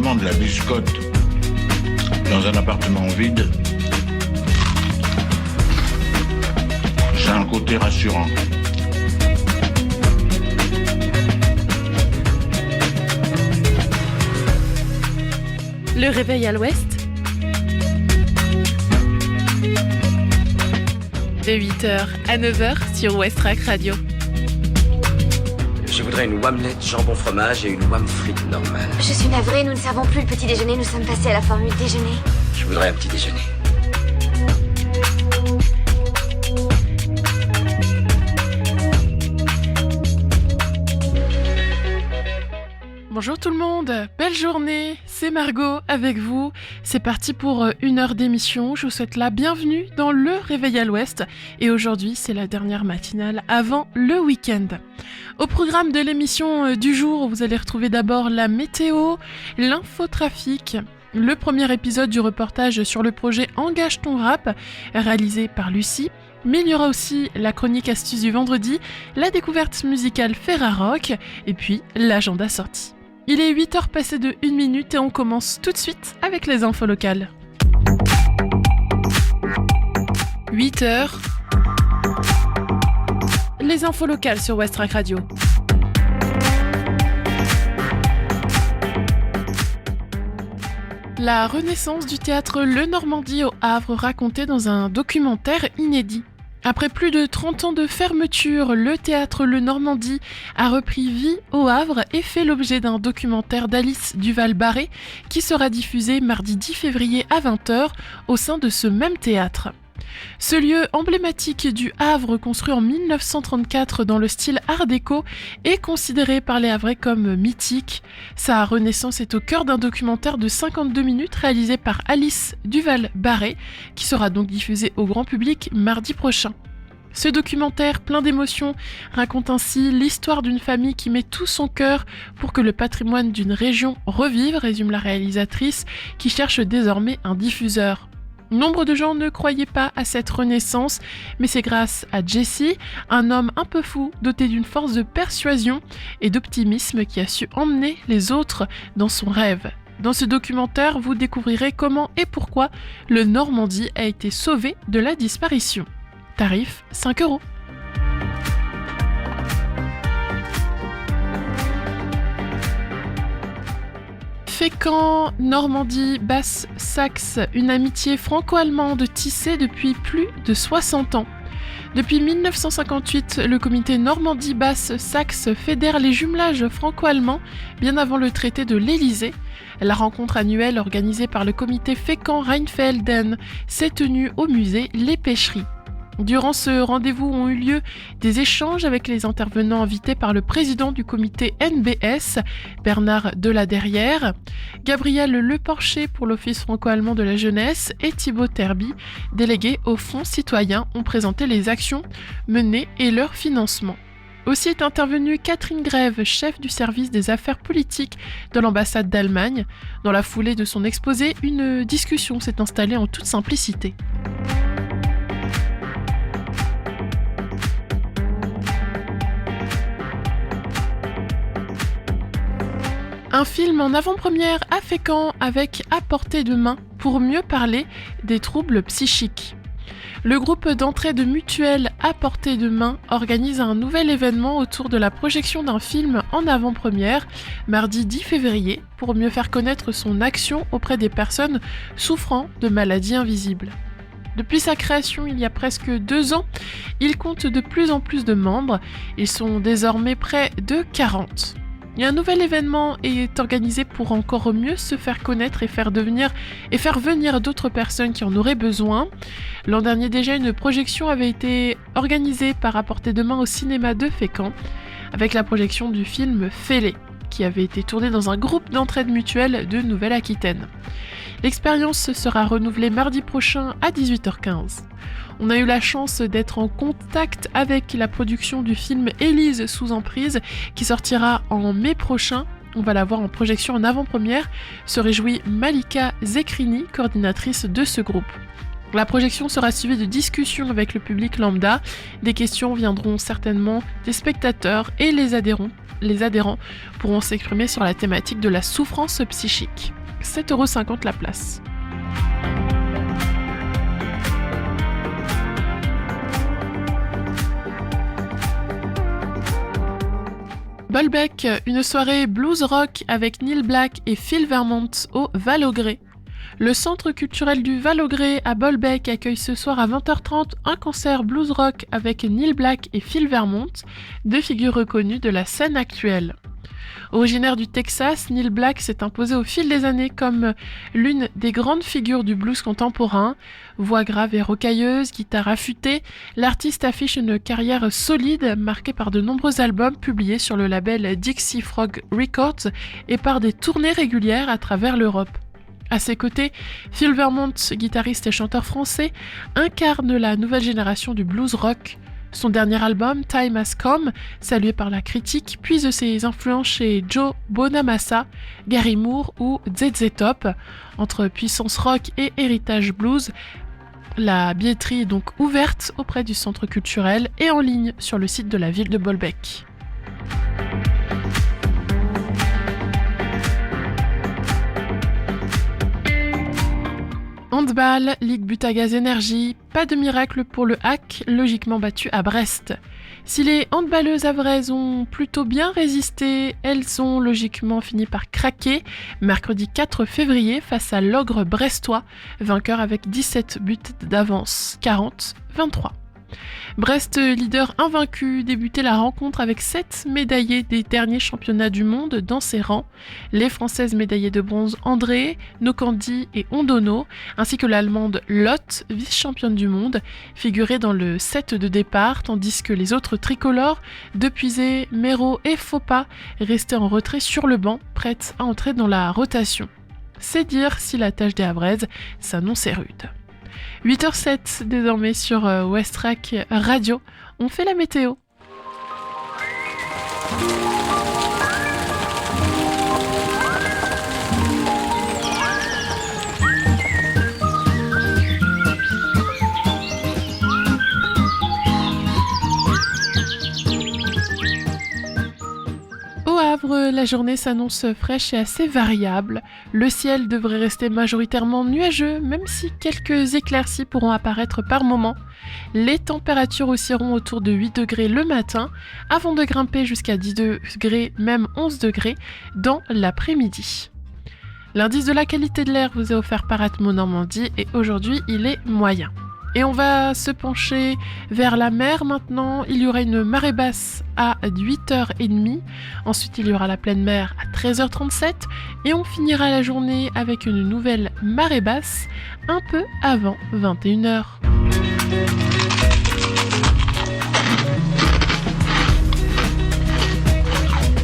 simplement de la biscotte dans un appartement vide, c'est un côté rassurant. Le réveil à l'ouest, de 8h à 9h sur Westrack Radio. Je voudrais une omelette jambon fromage et une omelette frite normale. Je suis navrée, nous ne servons plus le petit déjeuner, nous sommes passés à la formule déjeuner. Je voudrais un petit déjeuner. Bonjour tout le monde, belle journée, c'est Margot avec vous. C'est parti pour une heure d'émission, je vous souhaite la bienvenue dans le Réveil à l'Ouest. Et aujourd'hui, c'est la dernière matinale avant le week-end. Au programme de l'émission du jour, vous allez retrouver d'abord la météo, l'infotrafic, le premier épisode du reportage sur le projet Engage ton rap, réalisé par Lucie. Mais il y aura aussi la chronique astuce du vendredi, la découverte musicale Ferrarock, et puis l'agenda sortie. Il est 8h passé de 1 minute et on commence tout de suite avec les infos locales. 8h. Les infos locales sur Westrack Radio. La renaissance du théâtre Le Normandie au Havre racontée dans un documentaire inédit. Après plus de 30 ans de fermeture, le théâtre Le Normandie a repris vie au Havre et fait l'objet d'un documentaire d'Alice Duval-Barré qui sera diffusé mardi 10 février à 20h au sein de ce même théâtre. Ce lieu emblématique du Havre, construit en 1934 dans le style art déco, est considéré par les Havrais comme mythique. Sa renaissance est au cœur d'un documentaire de 52 minutes réalisé par Alice Duval-Barré, qui sera donc diffusé au grand public mardi prochain. Ce documentaire, plein d'émotions, raconte ainsi l'histoire d'une famille qui met tout son cœur pour que le patrimoine d'une région revive, résume la réalisatrice, qui cherche désormais un diffuseur. Nombre de gens ne croyaient pas à cette renaissance, mais c'est grâce à Jesse, un homme un peu fou, doté d'une force de persuasion et d'optimisme qui a su emmener les autres dans son rêve. Dans ce documentaire, vous découvrirez comment et pourquoi le Normandie a été sauvé de la disparition. Tarif 5€. Fécamp, Normandie, Basse-Saxe, une amitié franco-allemande tissée depuis plus de 60 ans. Depuis 1958, le comité Normandie-Basse-Saxe fédère les jumelages franco-allemands bien avant le traité de l'Élysée. La rencontre annuelle organisée par le comité Fécamp-Rheinfelden s'est tenue au musée Les Pêcheries. Durant ce rendez-vous ont eu lieu des échanges avec les intervenants invités par le président du comité NBS, Bernard Deladerrière, Gabriel Leporcher pour l'Office franco-allemand de la jeunesse et Thibaut Terby, délégué au Fonds citoyen, ont présenté les actions menées et leur financement. Aussi est intervenue Catherine Grève, chef du service des affaires politiques de l'ambassade d'Allemagne. Dans la foulée de son exposé, une discussion s'est installée en toute simplicité. Un film en avant-première à Fécamp avec À portée de main pour mieux parler des troubles psychiques. Le groupe d'entraide mutuelle À portée de main organise un nouvel événement autour de la projection d'un film en avant-première mardi 10 février pour mieux faire connaître son action auprès des personnes souffrant de maladies invisibles. Depuis sa création il y a presque 2 ans, il compte de plus en plus de membres. Ils sont désormais près de 40. Et un nouvel événement est organisé pour encore mieux se faire connaître et faire venir d'autres personnes qui en auraient besoin. L'an dernier déjà, une projection avait été organisée par À portée de main au cinéma de Fécamp, avec la projection du film Fêlé, qui avait été tourné dans un groupe d'entraide mutuelle de Nouvelle-Aquitaine. L'expérience sera renouvelée mardi prochain à 18h15. On a eu la chance d'être en contact avec la production du film Élise sous emprise qui sortira en mai prochain. On va la voir en projection en avant-première, se réjouit Malika Zekrini, coordinatrice de ce groupe. La projection sera suivie de discussions avec le public lambda. Des questions viendront certainement des spectateurs et les adhérents pourront s'exprimer sur la thématique de la souffrance psychique. 7,50€ la place. Bolbec, une soirée blues rock avec Neil Black et Phil Vermont au Val-au-Gré. Le Centre culturel du Val-au-Gré à Bolbec accueille ce soir à 20h30 un concert blues rock avec Neil Black et Phil Vermont, deux figures reconnues de la scène actuelle. Originaire du Texas, Neil Black s'est imposé au fil des années comme l'une des grandes figures du blues contemporain. Voix grave et rocailleuse, guitare affûtée, l'artiste affiche une carrière solide marquée par de nombreux albums publiés sur le label Dixie Frog Records et par des tournées régulières à travers l'Europe. À ses côtés, Phil Vermont, guitariste et chanteur français, incarne la nouvelle génération du blues rock. Son dernier album, Time Has Come, salué par la critique, puise ses influences chez Joe Bonamassa, Gary Moore ou ZZ Top. Entre puissance rock et héritage blues, la billetterie est donc ouverte auprès du centre culturel et en ligne sur le site de la ville de Bolbec. Handball, Ligue Butagaz Énergie, pas de miracle pour le HAC, logiquement battu à Brest. Si les handballeuses havraises ont plutôt bien résisté, elles ont logiquement fini par craquer mercredi 4 février face à l'Ogre brestois, vainqueur avec 17 buts d'avance, 40-23. Brest, leader invaincu, débutait la rencontre avec 7 médaillés des derniers championnats du monde dans ses rangs. Les Françaises médaillées de bronze André, Nokandi et Ondono, ainsi que l'Allemande Lotte, vice-championne du monde, figuraient dans le set de départ, tandis que les autres tricolores, Depuisé, Méro et Faupas, restaient en retrait sur le banc, prêtes à entrer dans la rotation. C'est dire si la tâche des Havraises s'annonçait rude. 8h07 désormais sur Westrack Radio, on fait la météo. Au Havre, la journée s'annonce fraîche et assez variable. Le ciel devrait rester majoritairement nuageux, même si quelques éclaircies pourront apparaître par moments. Les températures oscilleront autour de 8 degrés le matin, avant de grimper jusqu'à 10 degrés, même 11 degrés, dans l'après-midi. L'indice de la qualité de l'air vous est offert par Atmo Normandie et aujourd'hui il est moyen. Et on va se pencher vers la mer maintenant. Il y aura une marée basse à 8h30. Ensuite, il y aura la pleine mer à 13h37. Et on finira la journée avec une nouvelle marée basse un peu avant 21h.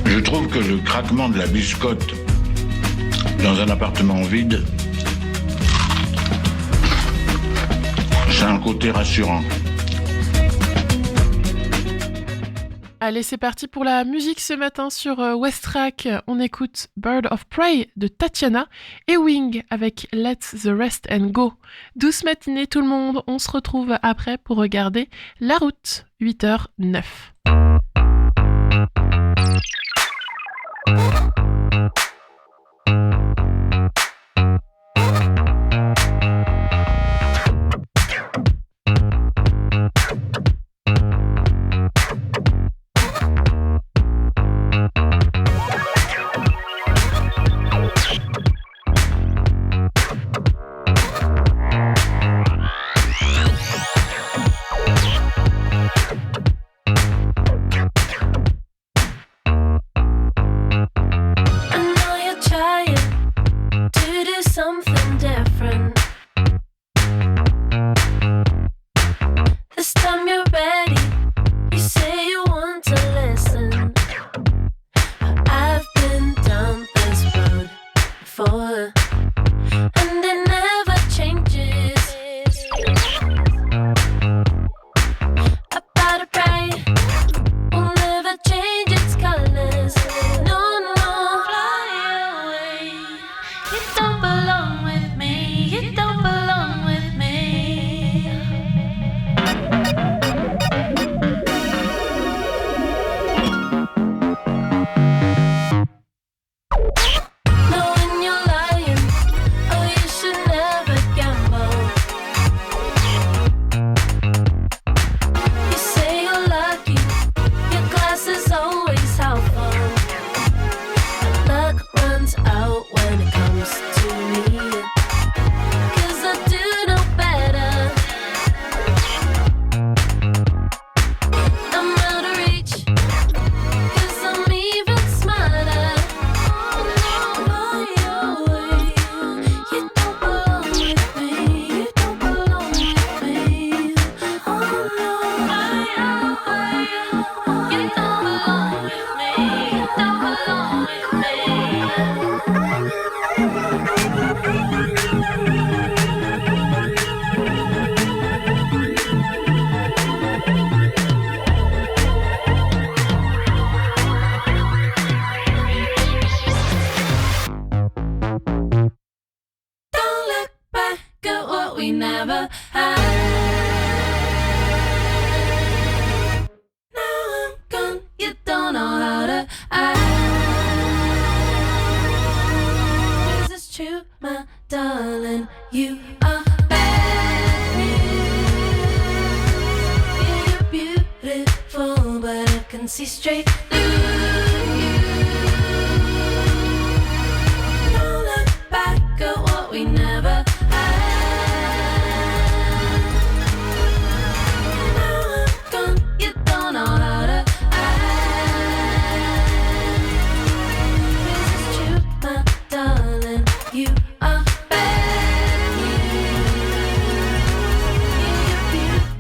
Je trouve que le craquement de la biscotte dans un appartement vide, c'est un côté rassurant. Allez, c'est parti pour la musique ce matin sur Westrack. On écoute Bird of Prey de Tatiana et Wing avec Let the Rest and Go. Douce matinée tout le monde, on se retrouve après pour regarder La Route, 8h09. we never had. Now I'm gone, you don't know how to act. 'Cause it's true, my darling, you are bad news. Yeah, you're beautiful, but I can see straight through you. Don't look back at what we never had. Now I'm gone, you don't know how to act. 'Cause it's true, my darling, you are bad news. Yeah, you're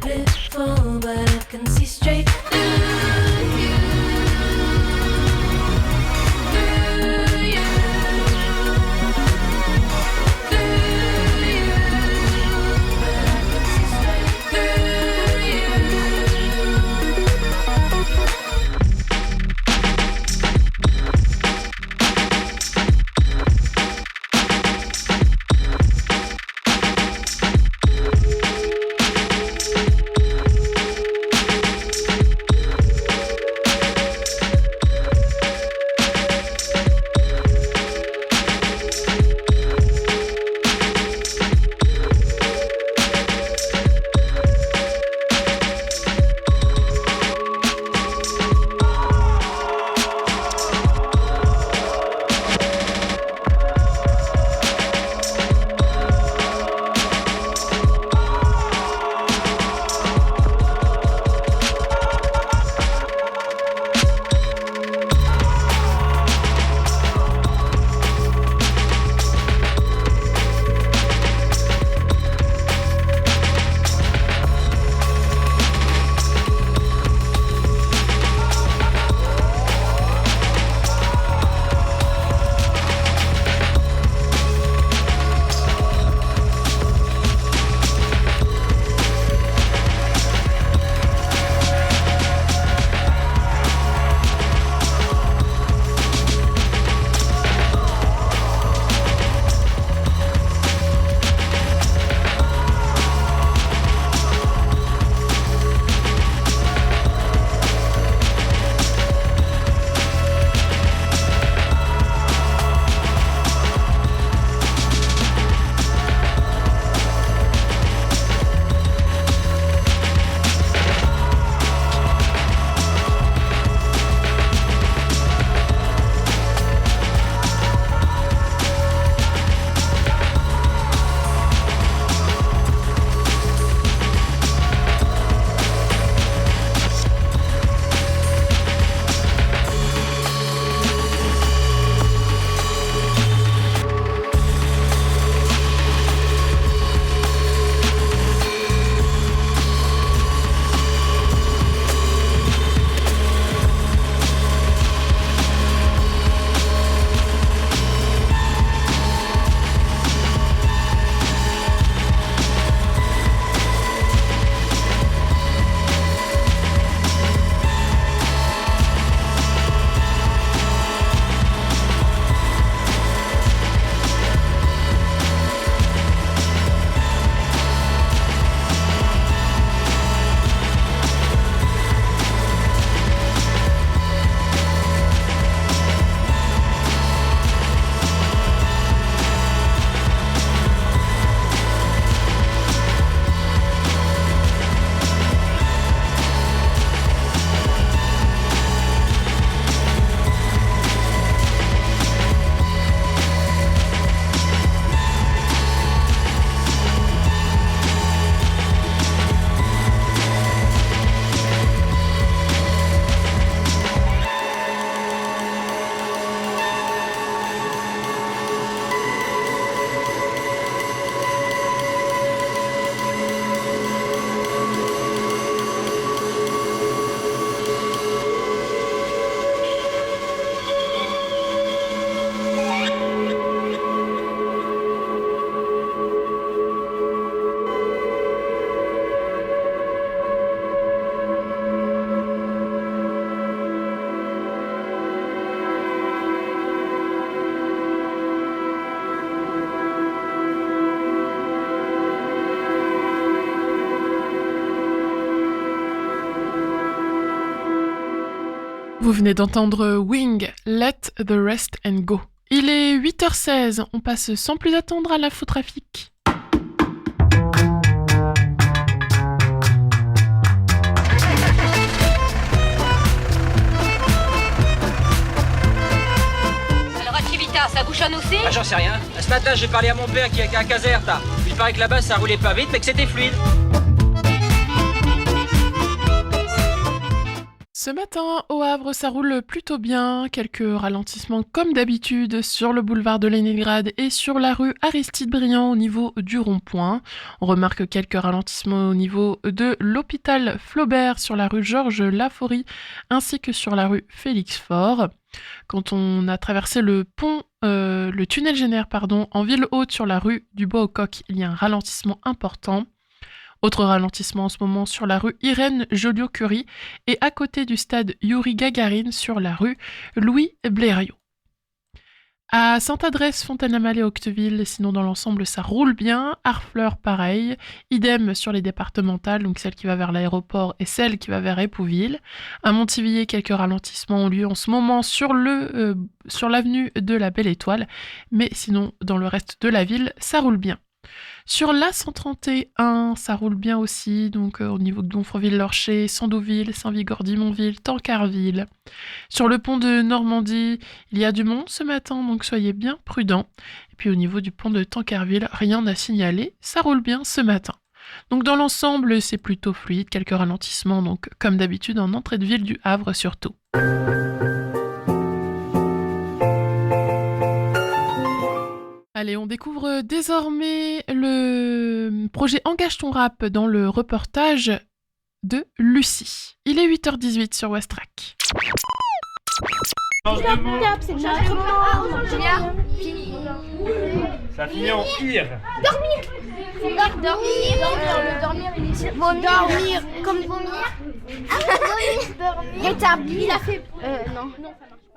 beautiful, but I can see straight through you. Vous venez d'entendre Wing, Let the Rest and Go. Il est 8h16, on passe sans plus attendre à l'infotrafic. Alors à Civita, ça bouchonne aussi? Ah, j'en sais rien. Ce matin, j'ai parlé à mon père qui est à Caserta. Il paraît que là-bas, ça roulait pas vite, mais que c'était fluide. Ce matin, au Havre, ça roule plutôt bien. Quelques ralentissements comme d'habitude sur le boulevard de Léningrad et sur la rue Aristide-Briand au niveau du rond-point. On remarque quelques ralentissements au niveau de l'hôpital Flaubert sur la rue Georges Laforie ainsi que sur la rue Félix-Faure. Quand on a traversé le tunnel Génère, en ville haute sur la rue du Bois-au-Coq, il y a un ralentissement important. Autre ralentissement en ce moment sur la rue Irène Joliot-Curie et à côté du stade Youri Gagarine sur la rue Louis Blériot. À Sainte-Adresse, Fontaine-la-Malle et Octeville, sinon dans l'ensemble ça roule bien. Harfleur pareil, idem sur les départementales, donc celle qui va vers l'aéroport et celle qui va vers Épouville. À Montivilliers, quelques ralentissements ont lieu en ce moment sur l'avenue de la Belle Étoile, mais sinon dans le reste de la ville ça roule bien. Sur la 131, ça roule bien aussi, donc au niveau de Gonfreville-Lorcher, Sandouville, Saint-Vigor-d'Imonville, Tancarville. Sur le pont de Normandie, il y a du monde ce matin, donc soyez bien prudents. Et puis au niveau du pont de Tancarville, rien à signaler, ça roule bien ce matin. Donc dans l'ensemble, c'est plutôt fluide, quelques ralentissements, donc comme d'habitude en entrée de ville du Havre surtout. Allez, on découvre désormais le projet Engage ton rap dans le reportage de Lucie. Il est 8h18 sur Westrack. Ça finit en ir. Dormir, comme vomir. Rétablir. Il a fait. Non.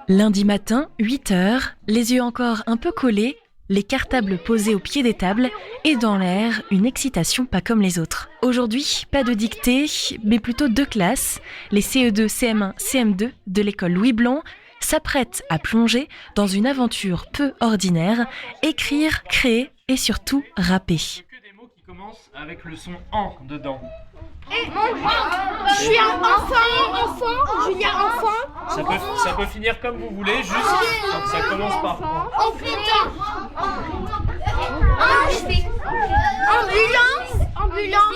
Lundi matin, 8h, les yeux encore un peu collés, les cartables posés au pied des tables et dans l'air, une excitation pas comme les autres. Aujourd'hui, pas de dictée, mais plutôt 2 classes. Les CE2, CM1, CM2 de l'école Louis Blanc s'apprêtent à plonger dans une aventure peu ordinaire, écrire, créer et surtout rapper. Que des mots qui commencent avec le son en dedans. Je suis un enfant, Julien enfant. Ça peut finir comme vous voulez, juste quand ça commence par en. Ambulance.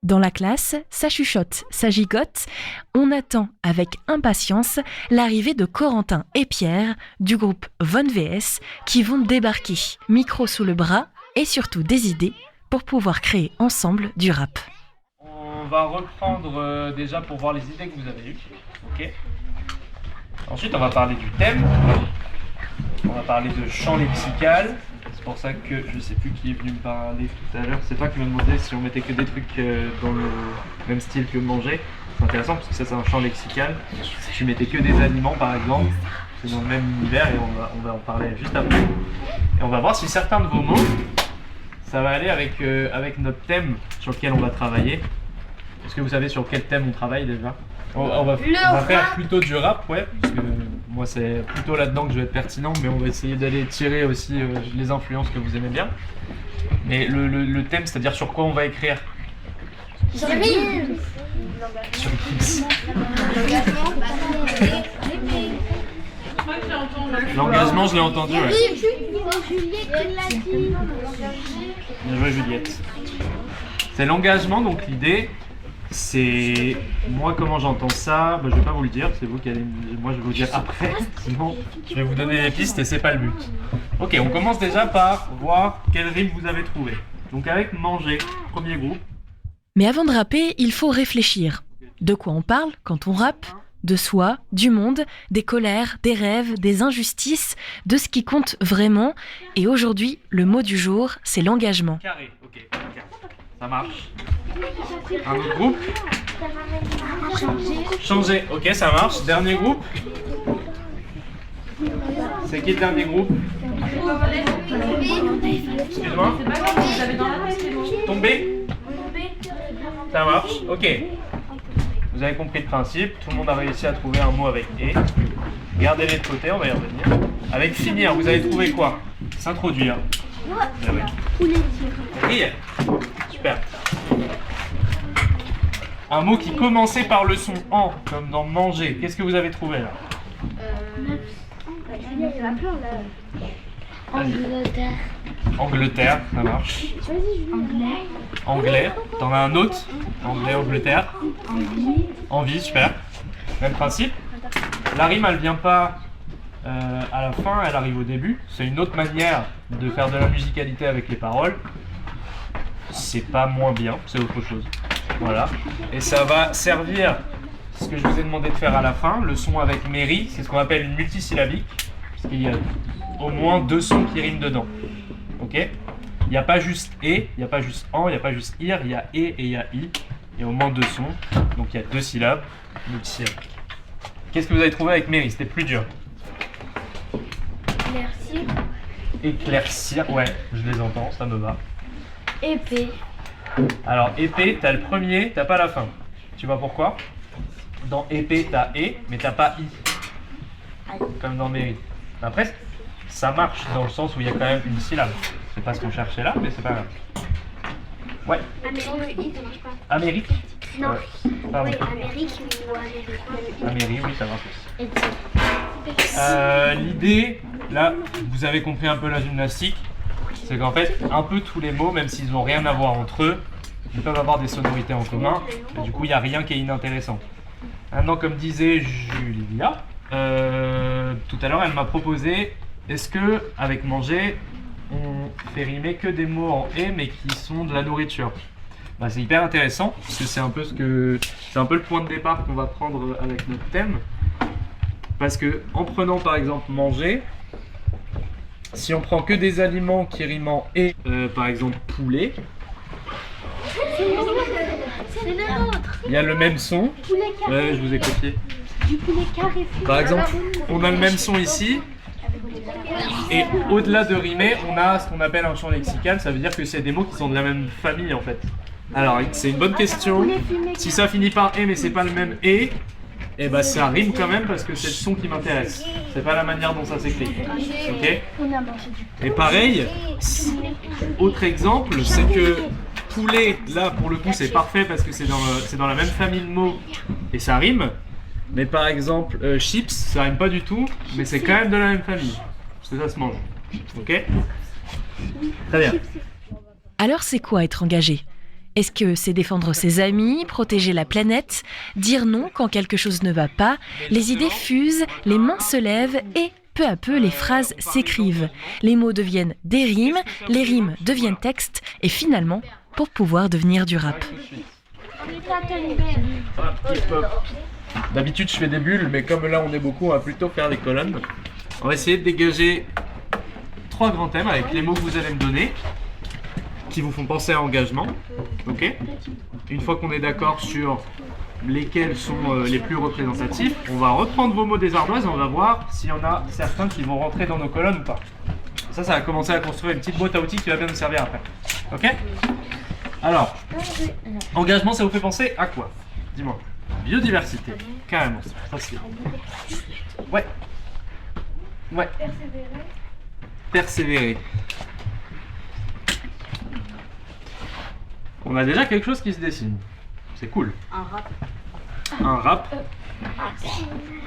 Dans la classe, ça chuchote, ça gigote. On attend avec impatience l'arrivée de Corentin et Pierre du groupe Von VS qui vont débarquer, micro sous le bras et surtout des idées pour pouvoir créer ensemble du rap. On va reprendre déjà pour voir les idées que vous avez eues. Ok. Ensuite, on va parler du thème. On va parler de chant lexical. C'est pour ça que je sais plus qui est venu me parler tout à l'heure. C'est toi qui m'as demandé si on mettait que des trucs dans le même style que manger. C'est intéressant parce que ça c'est un champ lexical. Si tu mettais que des aliments par exemple, c'est dans le même univers et on va en parler juste après. Et on va voir si certains de vos mots, ça va aller avec notre thème sur lequel on va travailler. Est-ce que vous savez sur quel thème on travaille déjà ? On va faire plutôt du rap, ouais, parce que moi c'est plutôt là-dedans que je vais être pertinent, mais on va essayer d'aller tirer aussi les influences que vous aimez bien. Mais le thème, c'est-à-dire sur quoi on va écrire ? Sur X. L'engagement, je l'ai entendu, ouais. Bien joué, Juliette. C'est l'engagement, donc l'idée, c'est... Moi, comment j'entends ça, je vais pas vous le dire, c'est vous qui allez... Moi, je vais vous le dire après, sinon je vais vous donner les pistes et c'est pas le but. Ok, on commence déjà par voir quelle rime vous avez trouvé. Donc avec manger, premier groupe. Mais avant de rapper, il faut réfléchir. De quoi on parle quand on rappe ? De soi, du monde, des colères, des rêves, des injustices, de ce qui compte vraiment. Et aujourd'hui, le mot du jour, c'est l'engagement. Carré, ok, ça marche. Un autre groupe. Changer, ok, ça marche. Dernier groupe. C'est qui le dernier groupe ? Excuse-moi. Tomber. Ça marche, ok. Vous avez compris le principe, tout le monde a réussi à trouver un mot avec et. Gardez-les de côté, on va y revenir. Avec finir, vous avez trouvé quoi? S'introduire. Rire. Super. Un mot qui commençait par le son en, comme dans manger. Qu'est-ce que vous avez trouvé là? Angleterre. Angleterre, ça marche. Anglais. Anglais. T'en as un autre? Anglais, Angleterre. Envie, super. Même principe. La rime, elle vient pas à la fin, elle arrive au début. C'est une autre manière de faire de la musicalité avec les paroles. C'est pas moins bien, c'est autre chose. Voilà. Et ça va servir ce que je vous ai demandé de faire à la fin, le son avec mairie, c'est ce qu'on appelle une multisyllabique, parce qu'il y a au moins 2 sons qui riment dedans. Ok? Il n'y a pas juste et, il n'y a pas juste en, il n'y a pas juste ir, il y a et il y a i. Il y a au moins 2 sons, donc il y a 2 syllabes, multisyllabiques. Qu'est-ce que vous avez trouvé avec mairie? C'était plus dur. Éclaircir. Éclaircir, ouais, je les entends, ça me va. Épée. Alors épée, t'as le premier, t'as pas la fin. Tu vois pourquoi? Dans épée, t'as et, mais t'as pas i. Comme dans mairie. Après, ça marche dans le sens où il y a quand même une syllabe. C'est pas ce qu'on cherchait là, mais c'est pas grave. Ouais. Amérique, ça marche pas. Amérique? Non. Ouais. Pardon. Oui, Amérique ou Amérique. Amérique, oui, ça marche aussi. L'idée, là, vous avez compris un peu la gymnastique, c'est qu'en fait, un peu tous les mots, même s'ils n'ont rien à voir entre eux, ils peuvent avoir des sonorités en commun, et du coup, il n'y a rien qui est inintéressant. Maintenant, comme disait Julia, tout à l'heure, elle m'a proposé, est-ce que, avec manger, on fait rimer que des mots en « et » mais qui sont de la nourriture? Bah, c'est hyper intéressant, parce que c'est un peu le point de départ qu'on va prendre avec notre thème. Parce que en prenant par exemple manger, si on prend que des aliments qui riment en « et », par exemple poulet, il y a le même son. Ouais, je vous ai copié. Du poulet carré. Par exemple, on a le même son ici. Et au-delà de rimer, on a ce qu'on appelle un champ lexical. Ça veut dire que c'est des mots qui sont de la même famille en fait. Alors, c'est une bonne question. Si ça finit par « et » mais c'est pas le même « et », et bah ça rime quand même parce que c'est le son qui m'intéresse. C'est pas la manière dont ça s'écrit. Ok? Et pareil, autre exemple, c'est que poulet, là pour le coup c'est parfait parce que c'est dans la même famille de mots et ça rime. Mais par exemple, chips, ça rime pas du tout, mais c'est quand même de la même famille. Parce que ça se mange. Ok? Très bien. Alors c'est quoi être engagé? Est-ce que c'est défendre ses amis, protéger la planète, dire non quand quelque chose ne va pas, les idées fusent, les mains se lèvent et peu à peu les phrases s'écrivent. Les mots deviennent des rimes, les rimes deviennent textes et finalement, pour pouvoir devenir du rap. D'habitude je fais des bulles, mais comme là on est beaucoup, on va plutôt faire des colonnes. On va essayer de dégager 3 grands thèmes avec les mots que vous allez me donner, qui vous font penser à engagement. Ok? Une fois qu'on est d'accord sur lesquels sont les plus représentatifs, on va reprendre vos mots des ardoises et on va voir s'il y en a certains qui vont rentrer dans nos colonnes ou pas. Ça va commencer à construire une petite boîte à outils qui va bien nous servir après. Ok? Alors, engagement, ça vous fait penser à quoi? Dis-moi. Biodiversité. Carrément, c'est facile. Ouais. Ouais. Persévérer. On a déjà quelque chose qui se dessine. C'est cool. Un rap. Un rap.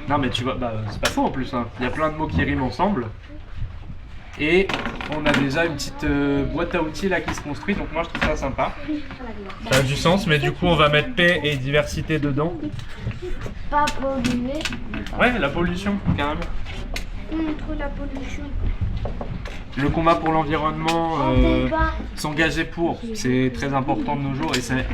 Non mais tu vois, bah, c'est pas faux en plus. Hein. Il y a plein de mots qui riment ensemble. Et on a déjà une petite boîte à outils là qui se construit. Donc moi je trouve ça sympa. Ça a du sens, mais du coup on va mettre paix et diversité dedans. Pas polluer. Ouais, la pollution, carrément. Contre la pollution. Le combat pour l'environnement, s'engager pour, c'est très important de nos jours et c'est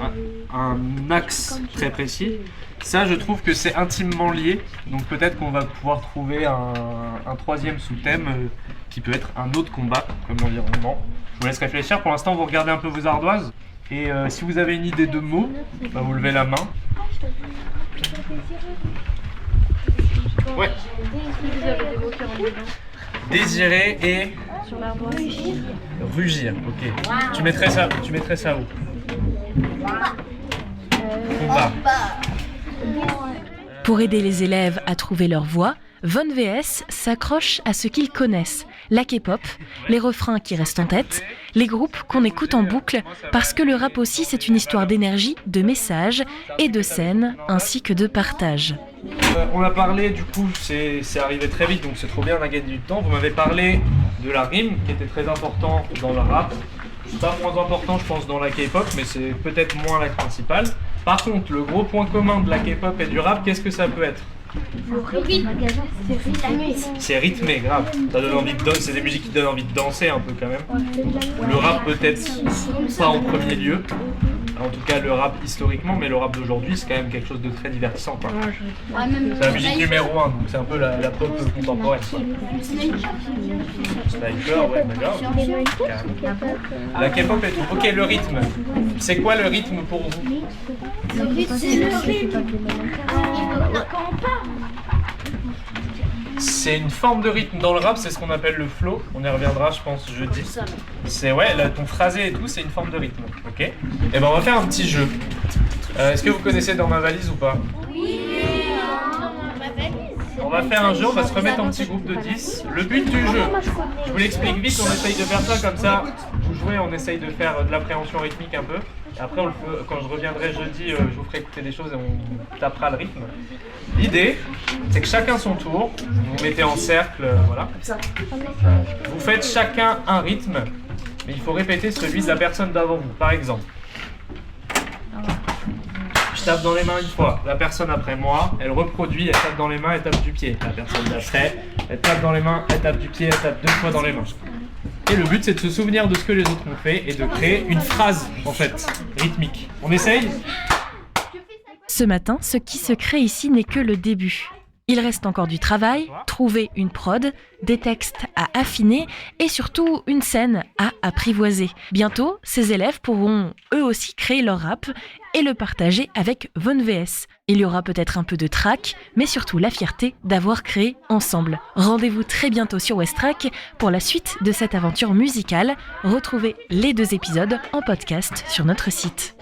un axe très précis. Ça, je trouve que c'est intimement lié, donc peut-être qu'on va pouvoir trouver un troisième sous-thème qui peut être un autre combat, comme l'environnement. Je vous laisse réfléchir, pour l'instant vous regardez un peu vos ardoises, et si vous avez une idée de mots, bah, vous levez la main. Ouais. Vous avez des mots qui rentrent dedans. Désirer et rugir, ok. Tu mettrais ça où? Combat. Pour aider les élèves à trouver leur voix, Von VS s'accroche à ce qu'ils connaissent, la K-pop, les refrains qui restent en tête, les groupes qu'on écoute en boucle, parce que le rap aussi c'est une histoire d'énergie, de messages et de scènes, ainsi que de partage. On a parlé, du coup, c'est arrivé très vite, donc c'est trop bien, on a gagné du temps. Vous m'avez parlé de la rime, qui était très important dans le rap. C'est pas moins important, je pense, dans la K-pop, mais c'est peut-être moins la principale. Par contre, le gros point commun de la K-pop et du rap, qu'est-ce que ça peut être ? C'est rythmé, grave. Ça donne envie de c'est des musiques qui donnent envie de danser un peu quand même. Le rap peut-être pas en premier lieu. En tout cas le rap historiquement, mais le rap d'aujourd'hui c'est quand même quelque chose de très divertissant, quoi. C'est la musique numéro 1, donc c'est un peu la pop contemporaine, quoi. Sniper, ouais, d'accord. La K-pop et tout. Ok, le rythme. C'est quoi le rythme pour vous ? Le rythme, c'est le rythme. Quand on parle. C'est une forme de rythme dans le rap, c'est ce qu'on appelle le flow. On y reviendra, je pense, jeudi. C'est ouais, là, ton phrasé et tout, c'est une forme de rythme. Ok. Et ben on va faire un petit jeu. Est-ce que vous connaissez Dans ma valise ou pas ? Oui. On va faire un jeu, on va se remettre en petit groupe de 10. Le but du jeu, je vous l'explique vite, on essaye de faire ça comme ça. Vous jouez, on essaye de faire de l'appréhension rythmique un peu. Et après, quand je reviendrai jeudi, je vous ferai écouter des choses et on tapera le rythme. L'idée, c'est que chacun son tour, vous vous mettez en cercle, voilà. Vous faites chacun un rythme, mais il faut répéter celui de la personne d'avant vous. Par exemple, je tape dans les mains une fois, la personne après moi, elle reproduit, elle tape dans les mains, elle tape du pied. La personne d'après, elle tape dans les mains, elle tape du pied, elle tape 2 fois dans les mains. Et le but c'est de se souvenir de ce que les autres ont fait et de créer une phrase en fait, rythmique. On essaye ? Ce matin, ce qui se crée ici n'est que le début. Il reste encore du travail, trouver une prod, des textes à affiner et surtout une scène à apprivoiser. Bientôt, ces élèves pourront eux aussi créer leur rap et le partager avec Von VS. Il y aura peut-être un peu de trac, mais surtout la fierté d'avoir créé ensemble. Rendez-vous très bientôt sur Westrack pour la suite de cette aventure musicale. Retrouvez les 2 épisodes en podcast sur notre site.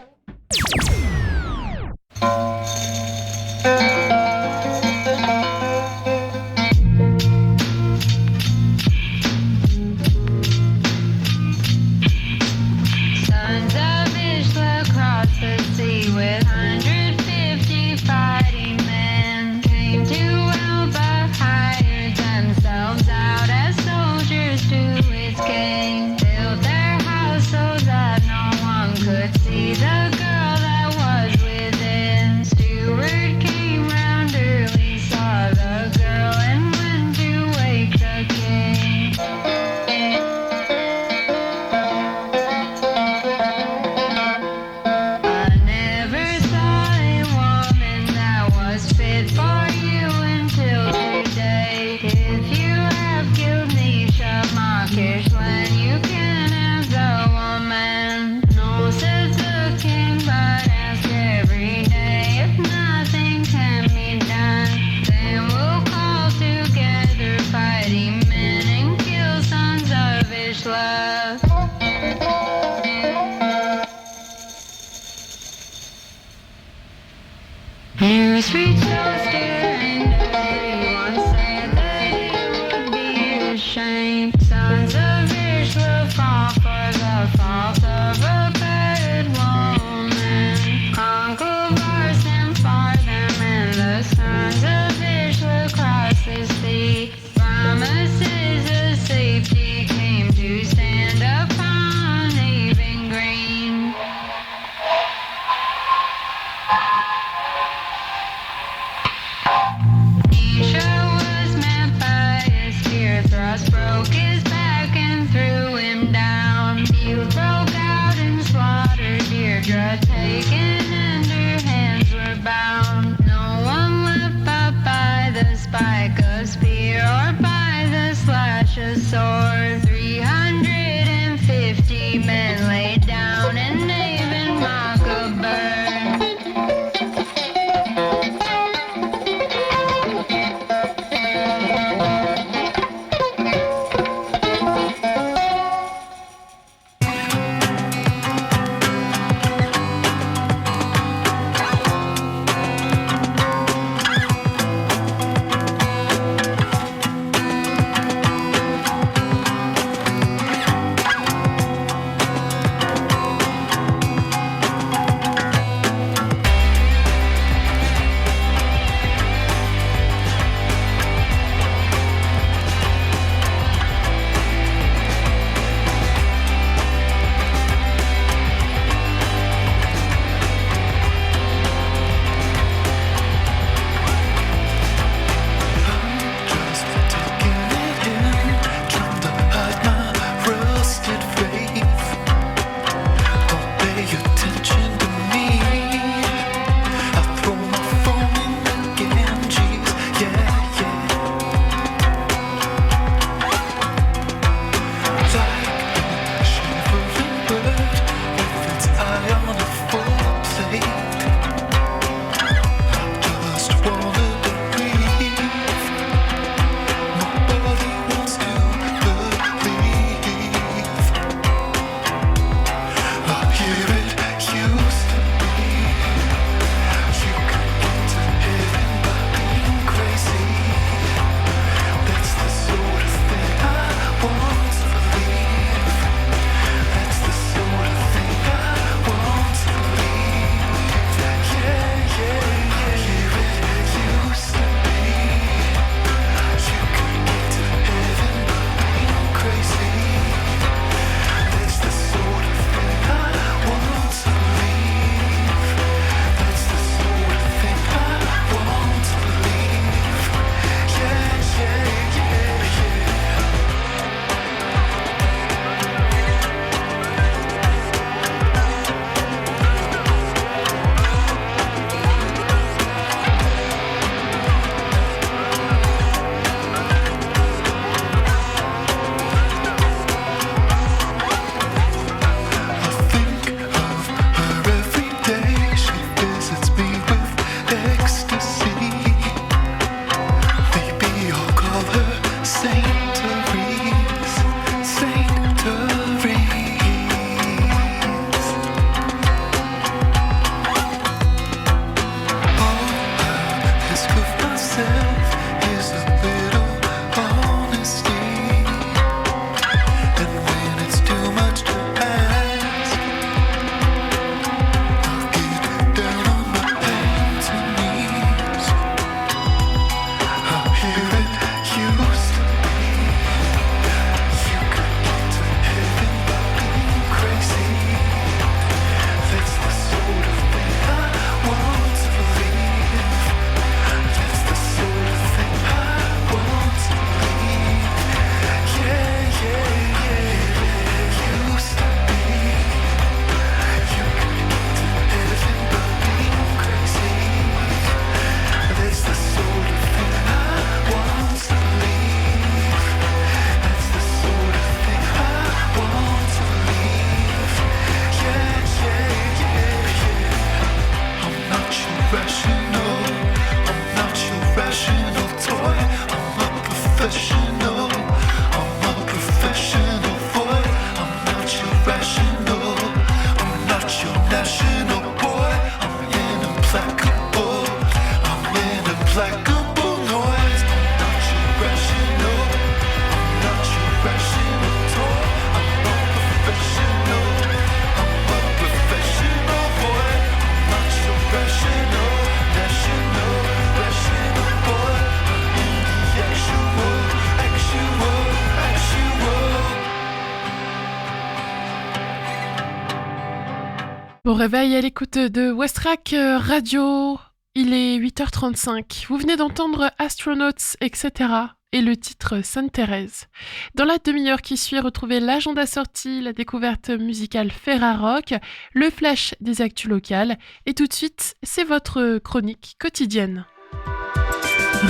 Bon réveil à l'écoute de Westrack Radio. Il est 8h35. Vous venez d'entendre Astronauts, etc. et le titre Sainte-Thérèse. Dans la demi-heure qui suit, retrouvez l'agenda sortie, la découverte musicale Ferrarock, le flash des actus locales et tout de suite, c'est votre chronique quotidienne.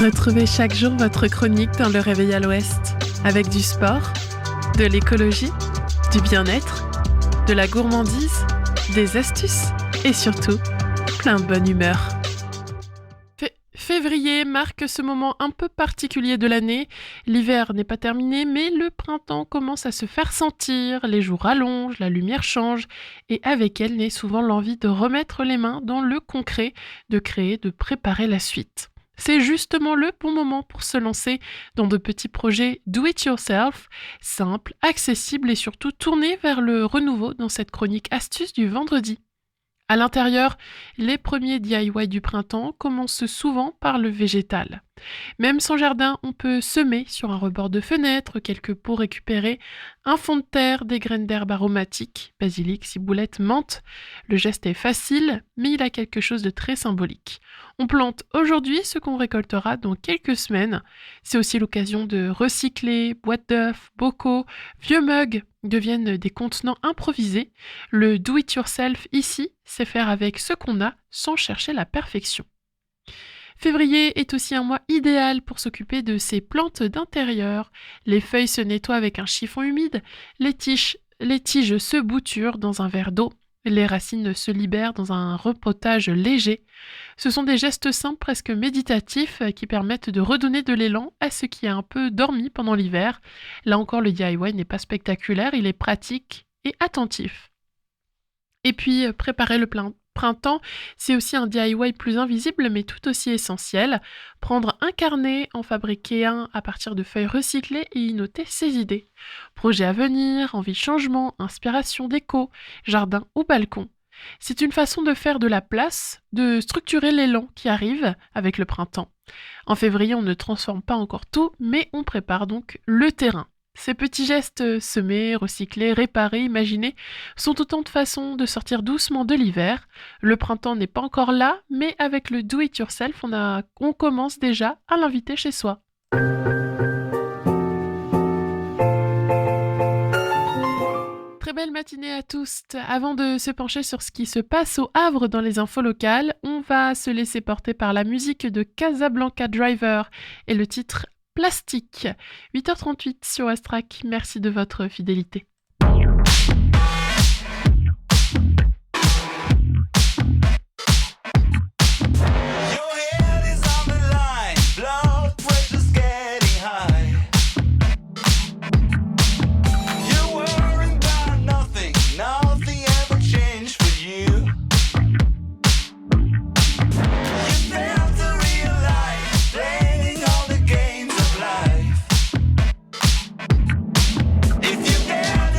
Retrouvez chaque jour votre chronique dans le Réveil à l'Ouest avec du sport, de l'écologie, du bien-être, de la gourmandise, des astuces et surtout, plein de bonne humeur. Février marque ce moment un peu particulier de l'année. L'hiver n'est pas terminé, mais le printemps commence à se faire sentir. Les jours rallongent, la lumière change, et avec elle naît souvent l'envie de remettre les mains dans le concret, de créer, de préparer la suite. C'est justement le bon moment pour se lancer dans de petits projets do-it-yourself, simples, accessibles et surtout tournés vers le renouveau dans cette chronique astuce du vendredi. À l'intérieur, les premiers DIY du printemps commencent souvent par le végétal. Même sans jardin, on peut semer sur un rebord de fenêtre quelques pots récupérés, un fond de terre, des graines d'herbe aromatiques, basilic, ciboulette, menthe. Le geste est facile, mais il a quelque chose de très symbolique. On plante aujourd'hui ce qu'on récoltera dans quelques semaines. C'est aussi l'occasion de recycler, boîtes d'œufs, bocaux, vieux mugs deviennent des contenants improvisés. Le do-it-yourself ici, c'est faire avec ce qu'on a sans chercher la perfection. Février est aussi un mois idéal pour s'occuper de ses plantes d'intérieur. Les feuilles se nettoient avec un chiffon humide, les tiges se bouturent dans un verre d'eau, les racines se libèrent dans un repotage léger. Ce sont des gestes simples presque méditatifs qui permettent de redonner de l'élan à ce qui a un peu dormi pendant l'hiver. Là encore, le DIY n'est pas spectaculaire, il est pratique et attentif. Et puis, préparer le printemps, c'est aussi un DIY plus invisible mais tout aussi essentiel. Prendre un carnet, en fabriquer un à partir de feuilles recyclées et y noter ses idées. Projets à venir, envie de changement, inspiration déco, jardin ou balcon. C'est une façon de faire de la place, de structurer l'élan qui arrive avec le printemps. En février, on ne transforme pas encore tout, mais on prépare donc le terrain. Ces petits gestes, semer, recycler, réparer, imaginer, sont autant de façons de sortir doucement de l'hiver. Le printemps n'est pas encore là, mais avec le do-it-yourself, on commence déjà à l'inviter chez soi. Très belle matinée à tous. Avant de se pencher sur ce qui se passe au Havre dans les infos locales, on va se laisser porter par la musique de Casablanca Driver et le titre Plastique. 8h38 sur Westrack, merci de votre fidélité. If you get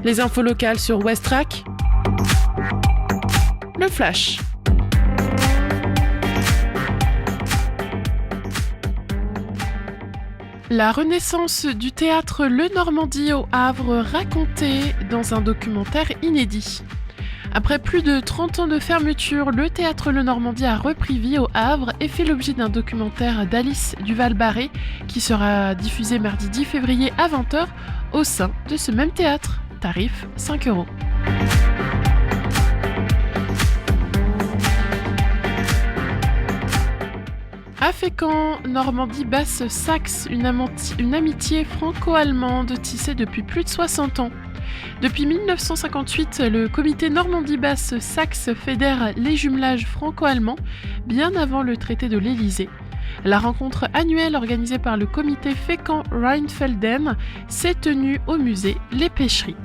Les infos locales sur Westrack. Le Flash. La renaissance du théâtre Le Normandie au Havre racontée dans un documentaire inédit. Après plus de 30 ans de fermeture, le théâtre Le Normandie a repris vie au Havre et fait l'objet d'un documentaire d'Alice Duval-Barré qui sera diffusé mardi 10 février à 20h au sein de ce même théâtre. Tarif 5 €. À Fécamp, Normandie Basse-Saxe, une amitié franco-allemande tissée depuis plus de 60 ans. Depuis 1958, le comité Normandie Basse-Saxe fédère les jumelages franco-allemands, bien avant le traité de l'Élysée. La rencontre annuelle organisée par le comité Fécamp-Rheinfelden s'est tenue au musée Les Pêcheries.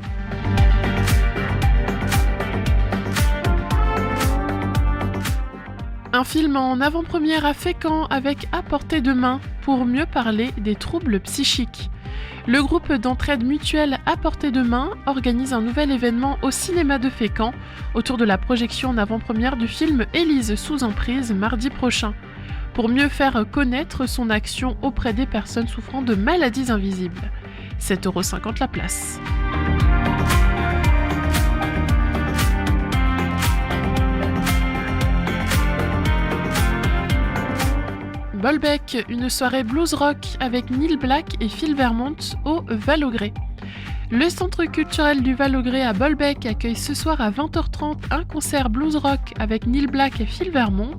Un film en avant-première à Fécamp avec À portée de main pour mieux parler des troubles psychiques. Le groupe d'entraide mutuelle À portée de main organise un nouvel événement au cinéma de Fécamp autour de la projection en avant-première du film Élise sous emprise mardi prochain, pour mieux faire connaître son action auprès des personnes souffrant de maladies invisibles. 7,50 € la place. Bolbec, une soirée blues rock avec Neil Black et Phil Vermont au Val-au-Grès. Le centre culturel du Val-au-Grès à Bolbec accueille ce soir à 20h30 un concert blues rock avec Neil Black et Phil Vermont,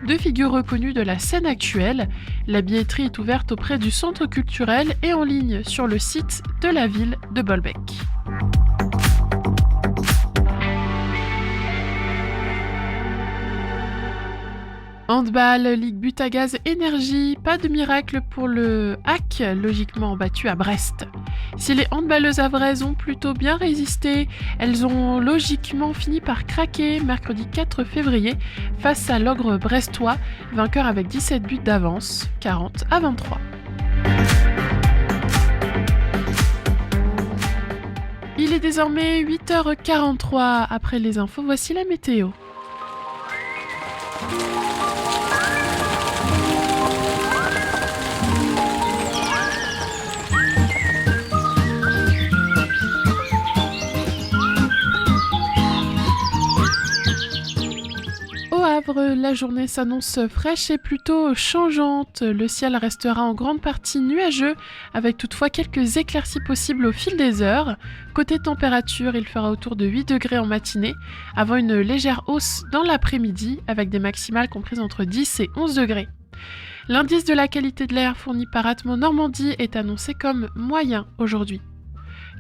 deux figures reconnues de la scène actuelle. La billetterie est ouverte auprès du centre culturel et en ligne sur le site de la ville de Bolbec. Handball, Ligue Butagaz Énergie, pas de miracle pour le HAC, logiquement battu à Brest. Si les handballeuses havraises ont plutôt bien résisté, elles ont logiquement fini par craquer mercredi 4 février face à l'Ogre brestois, vainqueur avec 17 buts d'avance, 40-23. Il est désormais 8h43. Après les infos, voici la météo. La journée s'annonce fraîche et plutôt changeante. Le ciel restera en grande partie nuageux, avec toutefois quelques éclaircies possibles au fil des heures. Côté température, il fera autour de 8 degrés en matinée, avant une légère hausse dans l'après-midi, avec des maximales comprises entre 10 et 11 degrés. L'indice de la qualité de l'air fourni par Atmo Normandie est annoncé comme moyen aujourd'hui.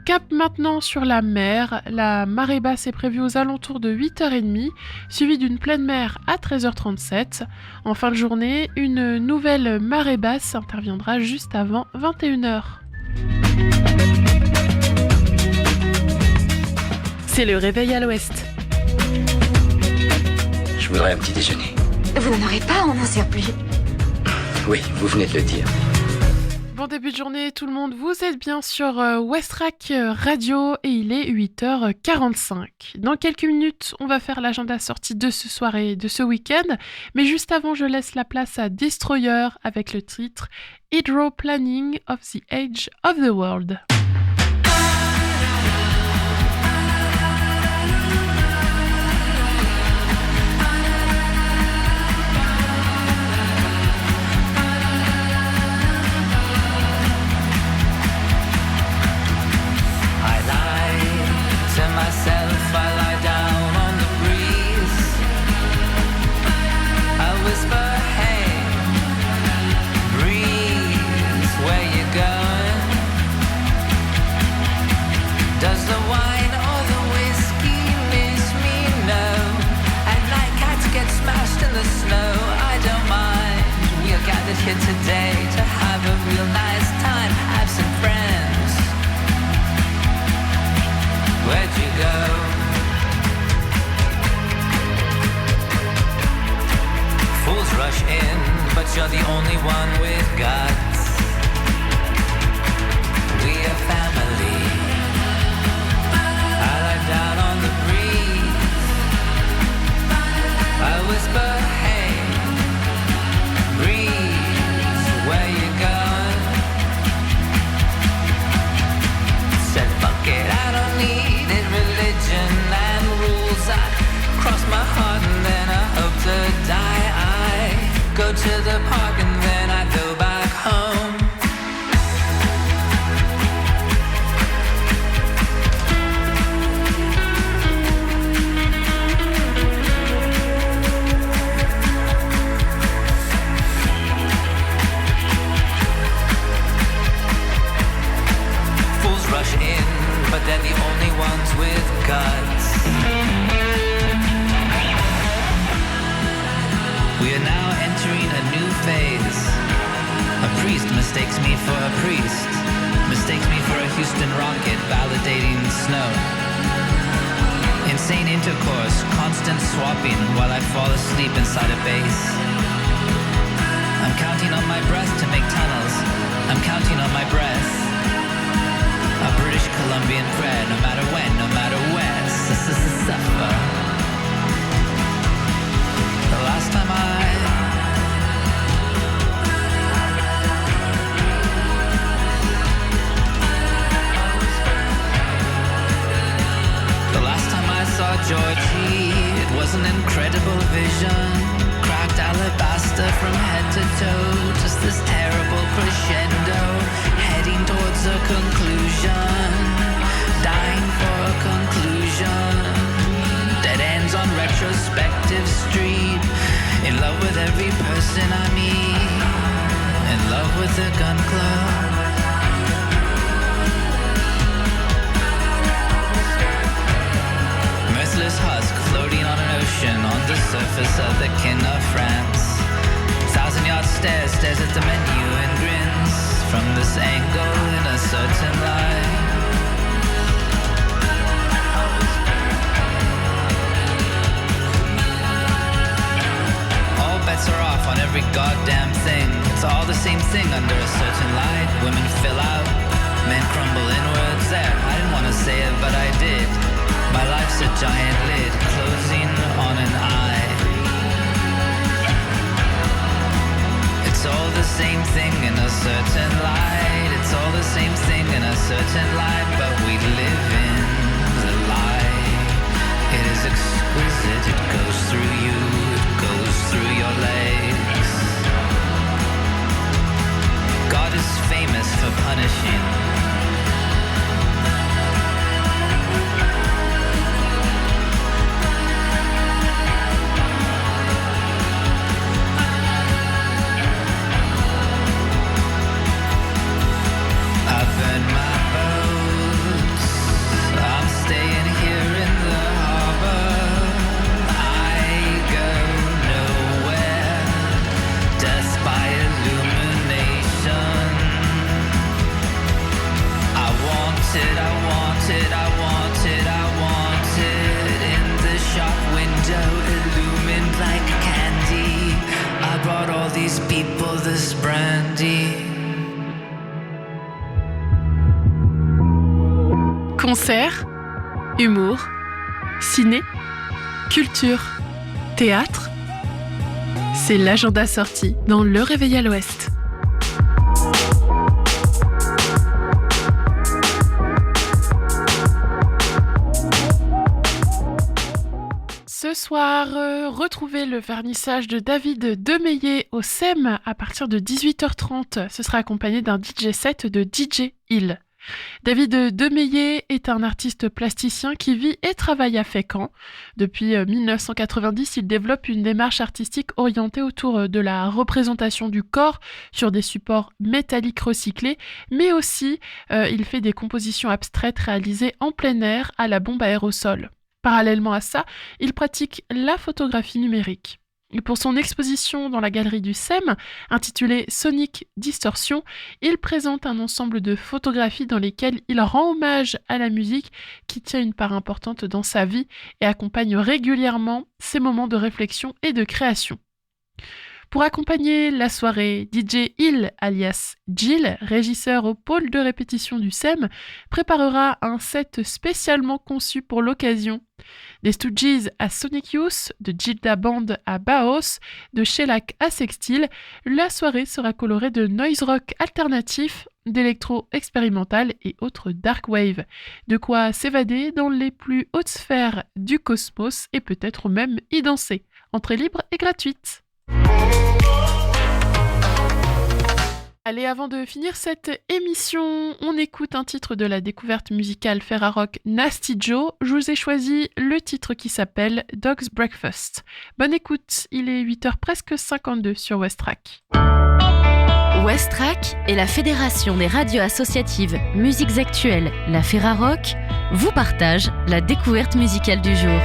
Cap maintenant sur la mer, la marée basse est prévue aux alentours de 8h30, suivie d'une pleine mer à 13h37. En fin de journée, une nouvelle marée basse interviendra juste avant 21h. C'est le réveil à l'ouest. Je voudrais un petit déjeuner. Vous n'en aurez pas en un surplus. Oui, vous venez de le dire. Bon début de journée tout le monde, vous êtes bien sur Westrack Radio et il est 8h45. Dans quelques minutes, on va faire l'agenda sortie de ce soir et de ce week-end, mais juste avant, je laisse la place à Destroyer avec le titre Hydroplanning of the Age of the World. Myself, I lie down on the breeze. I whisper, hey, breeze, where you going? Does the wine or the whiskey miss me? No. At night cats get smashed in the snow. I don't mind. We are gathered here today to have a real nice time. Have some friends. Where'd you go? Fools rush in, but you're the only one with guts. We are family. whisper, hey, breeze, where you going? Said fuck it, I don't need it, religion and rules. I cross my heart and then I hope to die. I go to the park and then I go back home. Fools rush in, but they're the only ones with guts. We are now entering a new phase. A priest mistakes me for a priest, mistakes me for a Houston rocket validating snow. Insane intercourse, constant swapping while I fall asleep inside a base. I'm counting on my breath to make tunnels. I'm counting on my breath. A British Columbian prayer, no matter when, no matter where. Suffer. The last time I saw Georgie, it was an incredible vision. Cracked alabaster from head to toe, just this terrible crescendo, heading towards a conclusion, dying for a conclusion. Dead ends on retrospective street, in love with every person I meet, in love with the gun club. Merciless husk floating on an ocean on the surface of the kin of France. 1,000-yard stare stares at the menu and grins from this angle in a certain light. All bets are off on every goddamn thing. It's all the same thing under a certain light. Women fill out, men crumble inwards. There, I didn't want to say it, but I did. My life's a giant lid closing on an eye. It's all the same thing in a certain light. It's all the same thing in a certain light, but we live in the light. It is exquisite, it goes through you, it goes through your legs. God is famous for punishing. Concerts, humour, ciné, culture, théâtre. C'est l'agenda sorti dans Le Réveil à l'Ouest. Ce soir, retrouvez le vernissage de David Demeyer au SEM à partir de 18h30. Ce sera accompagné d'un DJ set de DJ Hill. David Demeyer est un artiste plasticien qui vit et travaille à Fécamp. Depuis 1990, il développe une démarche artistique orientée autour de la représentation du corps sur des supports métalliques recyclés, mais aussi il fait des compositions abstraites réalisées en plein air à la bombe à aérosol. Parallèlement à ça, il pratique la photographie numérique. Et pour son exposition dans la galerie du SEM, intitulée Sonic Distortion, il présente un ensemble de photographies dans lesquelles il rend hommage à la musique qui tient une part importante dans sa vie et accompagne régulièrement ses moments de réflexion et de création. Pour accompagner la soirée, DJ Hill, alias Jill, régisseur au pôle de répétition du SEM, préparera un set spécialement conçu pour l'occasion. Des Stooges à Sonic Youth, de Gilda Band à Bauhaus, de Shellac à Sextile, la soirée sera colorée de noise rock alternatif, d'électro expérimental et autres dark wave. De quoi s'évader dans les plus hautes sphères du cosmos et peut-être même y danser. Entrée libre et gratuite. Allez, avant de finir cette émission, on écoute un titre de la découverte musicale Ferrarock Nasty Joe. Je vous ai choisi le titre qui s'appelle Dog's Breakfast. Bonne écoute, il est 8h presque 52 sur Westrack. Westrack et la Fédération des radios associatives Musiques Actuelles, la Ferrarock, vous partagent la découverte musicale du jour.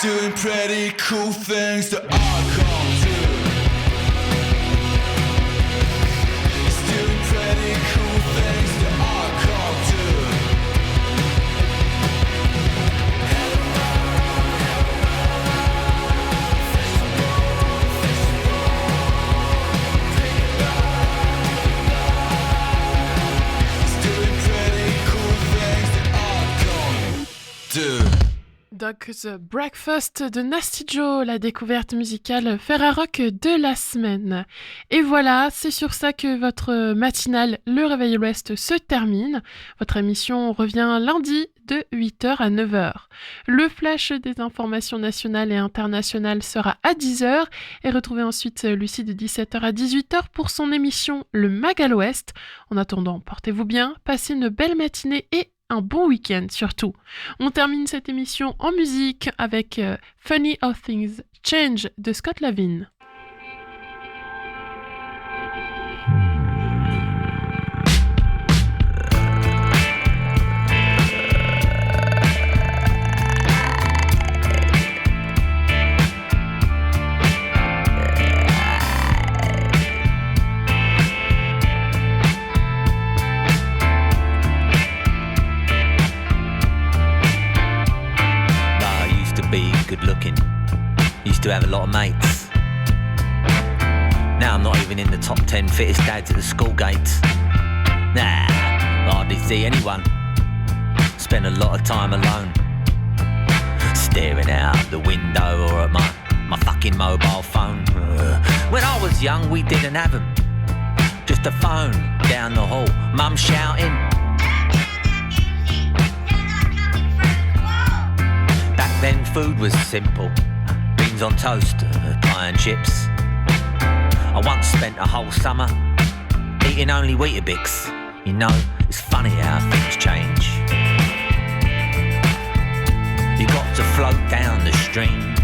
Doing pretty cool things that I can't do. It's doing pretty cool things that I can't do. It's doing pretty cool things that I can't do. Dog's Breakfast de Nasty Joe, la découverte musicale Ferrarock de la semaine. Et voilà, c'est sur ça que votre matinale Le Réveil Ouest se termine. Votre émission revient lundi de 8h à 9h. Le flash des informations nationales et internationales sera à 10h et retrouvez ensuite Lucie de 17h à 18h pour son émission Le Mag à l'Ouest. En attendant, portez-vous bien, passez une belle matinée et un bon week-end surtout. On termine cette émission en musique avec Funny How Things Change de Scott Lavin. have a lot of mates. Now I'm not even in the top 10 fittest dads at the school gates. Nah, hardly see anyone. Spend a lot of time alone, staring out the window or at my fucking mobile phone. When I was young, we didn't have them. Just a phone down the hall, mum shouting. Back then, food was simple. Beans on toast, pie and chips. I once spent a whole summer eating only Weetabix. You know, it's funny how things change. You got to float down the stream.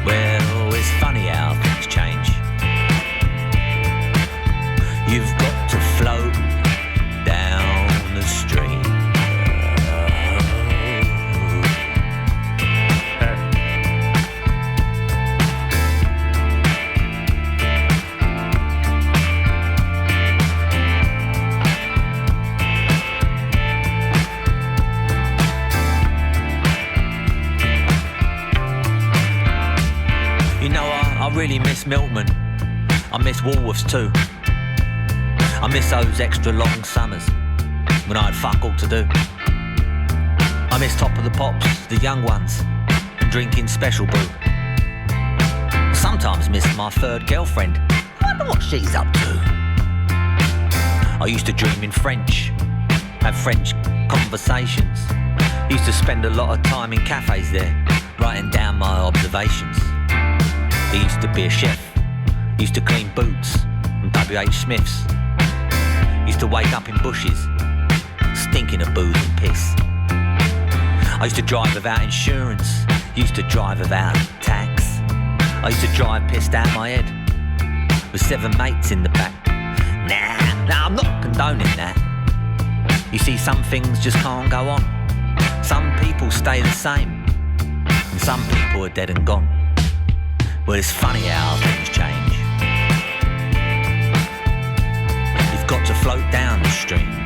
Well, it's funny how things change. You've got to float down the stream. You know, I really miss Milkman. I miss Woolworths too. I miss those extra long summers when I had fuck all to do. I miss Top of the Pops, the young ones, and drinking Special Brew. Sometimes miss my third girlfriend. I wonder what she's up to. I used to dream in French, have French conversations. Used to spend a lot of time in cafes there, writing down my observations. There used to be a chef, used to clean boots from W.H. Smith's. Used to wake up in bushes, stinking of booze and piss. I used to drive without insurance, used to drive without tax. I used to drive pissed out my head, with 7 mates in the back. Nah, I'm not condoning that. You see, some things just can't go on. Some people stay the same, and some people are dead and gone. Well, it's funny how things change. You've got to float down the stream.